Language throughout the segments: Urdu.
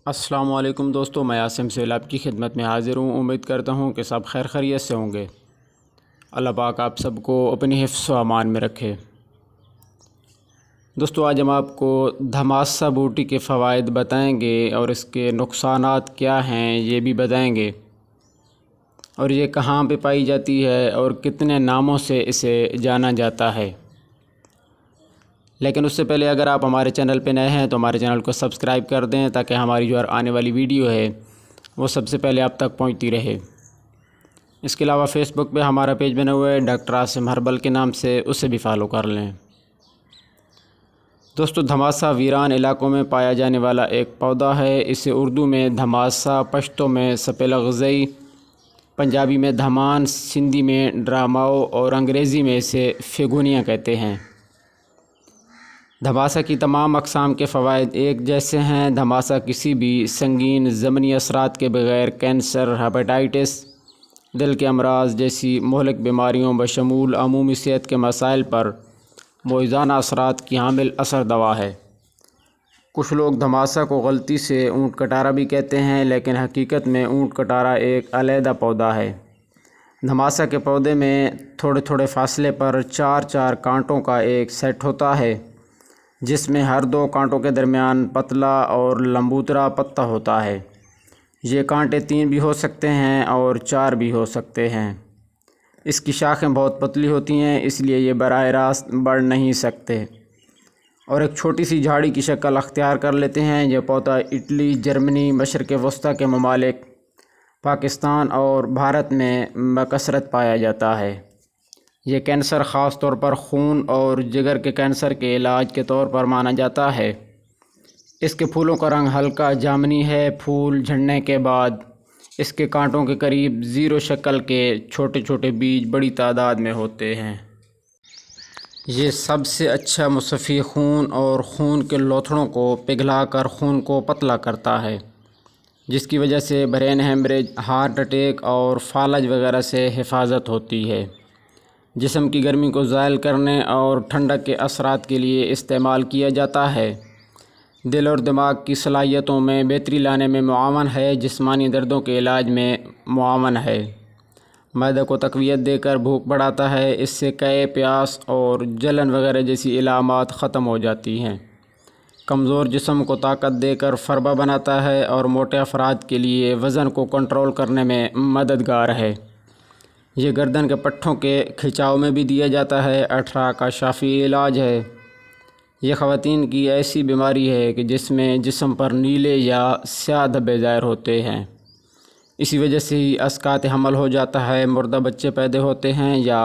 السلام علیکم دوستو، میں عاصم سیل آپ کی خدمت میں حاضر ہوں۔ امید کرتا ہوں کہ سب خیر خیریت سے ہوں گے۔ اللہ پاک آپ سب کو اپنی حفظ و امان میں رکھے۔ دوستو، آج ہم آپ کو دھماسہ بوٹی کے فوائد بتائیں گے اور اس کے نقصانات کیا ہیں یہ بھی بتائیں گے، اور یہ کہاں پہ پائی جاتی ہے اور کتنے ناموں سے اسے جانا جاتا ہے۔ لیکن اس سے پہلے اگر آپ ہمارے چینل پہ نئے ہیں تو ہمارے چینل کو سبسکرائب کر دیں تاکہ ہماری جو آنے والی ویڈیو ہے وہ سب سے پہلے آپ تک پہنچتی رہے۔ اس کے علاوہ فیس بک پہ ہمارا پیج بنا ہوا ہے ڈاکٹر عاصم ہربل کے نام سے، اسے بھی فالو کر لیں۔ دوستو، دھماسہ ویران علاقوں میں پایا جانے والا ایک پودا ہے۔ اسے اردو میں دھماسہ، پشتو میں سپیلہ غزئی، پنجابی میں دھمان، سندھی میں ڈراماؤ اور انگریزی میں اسے فیگونیا کہتے ہیں۔ دھماسہ کی تمام اقسام کے فوائد ایک جیسے ہیں۔ دھماسہ کسی بھی سنگین ضمنی اثرات کے بغیر کینسر، ہیپاٹائٹس، دل کے امراض جیسی مہلک بیماریوں بشمول عمومی صحت کے مسائل پر موازنہ اثرات کی حامل اثر دوا ہے۔ کچھ لوگ دھماسہ کو غلطی سے اونٹ کٹارہ بھی کہتے ہیں، لیکن حقیقت میں اونٹ کٹارہ ایک علیحدہ پودا ہے۔ دھماسہ کے پودے میں تھوڑے تھوڑے فاصلے پر چار چار کانٹوں کا ایک سیٹ ہوتا ہے، جس میں ہر دو کانٹوں کے درمیان پتلا اور لمبوترا پتا ہوتا ہے۔ یہ کانٹے 3 بھی ہو سکتے ہیں اور 4 بھی ہو سکتے ہیں۔ اس کی شاخیں بہت پتلی ہوتی ہیں، اس لیے یہ براہ راست بڑھ نہیں سکتے اور ایک چھوٹی سی جھاڑی کی شکل اختیار کر لیتے ہیں۔ یہ پودا اٹلی، جرمنی، مشرق وسطیٰ کے ممالک، پاکستان اور بھارت میں بکثرت پایا جاتا ہے۔ یہ کینسر، خاص طور پر خون اور جگر کے کینسر کے علاج کے طور پر مانا جاتا ہے۔ اس کے پھولوں کا رنگ ہلکا جامنی ہے۔ پھول جھڑنے کے بعد اس کے کانٹوں کے قریب زیرو شکل کے چھوٹے چھوٹے بیج بڑی تعداد میں ہوتے ہیں۔ یہ سب سے اچھا مصفی خون اور خون کے لوتھڑوں کو پگھلا کر خون کو پتلا کرتا ہے، جس کی وجہ سے برین ہیمریج، ہارٹ اٹیک اور فالج وغیرہ سے حفاظت ہوتی ہے۔ جسم کی گرمی کو زائل کرنے اور ٹھنڈک کے اثرات کے لیے استعمال کیا جاتا ہے۔ دل اور دماغ کی صلاحیتوں میں بہتری لانے میں معاون ہے۔ جسمانی دردوں کے علاج میں معاون ہے۔ معدے کو تقویت دے کر بھوک بڑھاتا ہے۔ اس سے قے، پیاس اور جلن وغیرہ جیسی علامات ختم ہو جاتی ہیں۔ کمزور جسم کو طاقت دے کر فربا بناتا ہے اور موٹے افراد کے لیے وزن کو کنٹرول کرنے میں مددگار ہے۔ یہ گردن کے پٹھوں کے کھچاؤ میں بھی دیا جاتا ہے۔ 18 کا شافی علاج ہے۔ یہ خواتین کی ایسی بیماری ہے کہ جس میں جسم پر نیلے یا سیاہ دھبے ظاہر ہوتے ہیں۔ اسی وجہ سے ہی اسقاط حمل ہو جاتا ہے، مردہ بچے پیدا ہوتے ہیں یا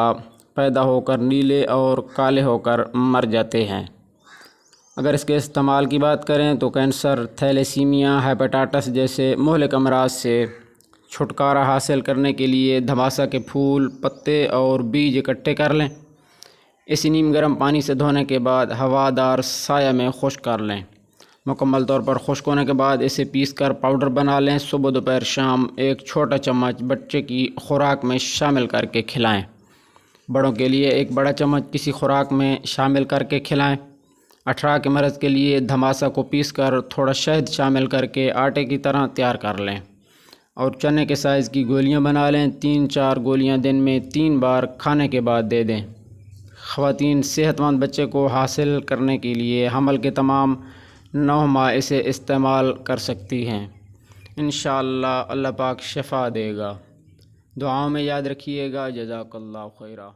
پیدا ہو کر نیلے اور کالے ہو کر مر جاتے ہیں۔ اگر اس کے استعمال کی بات کریں تو کینسر، تھیلیسیمیا، ہیپاٹائٹس جیسے مہلک امراض سے چھٹکارا حاصل کرنے کے لیے دھماسہ کے پھول، پتے اور بیج اکٹھے کر لیں۔ اسے نیم گرم پانی سے دھونے کے بعد ہوادار سایہ میں خشک کر لیں۔ مکمل طور پر خشک ہونے کے بعد اسے پیس کر پاؤڈر بنا لیں۔ صبح، دوپہر، شام ایک چھوٹا چمچ بچے کی خوراک میں شامل کر کے کھلائیں۔ بڑوں کے لیے ایک بڑا چمچ کسی خوراک میں شامل کر کے کھلائیں۔ 18 کے مرض کے لیے دھماسہ کو پیس کر تھوڑا شہد شامل کر کے آٹے کی طرح تیار کر لیں اور چنے کے سائز کی گولیاں بنا لیں۔ 3-4 گولیاں دن میں 3 بار کھانے کے بعد دے دیں۔ خواتین صحت مند بچے کو حاصل کرنے کے لیے حمل کے تمام 9 ماہ اسے استعمال کر سکتی ہیں۔ انشاءاللہ اللہ پاک شفا دے گا۔ دعاؤں میں یاد رکھیے گا۔ جزاک اللہ خیرہ۔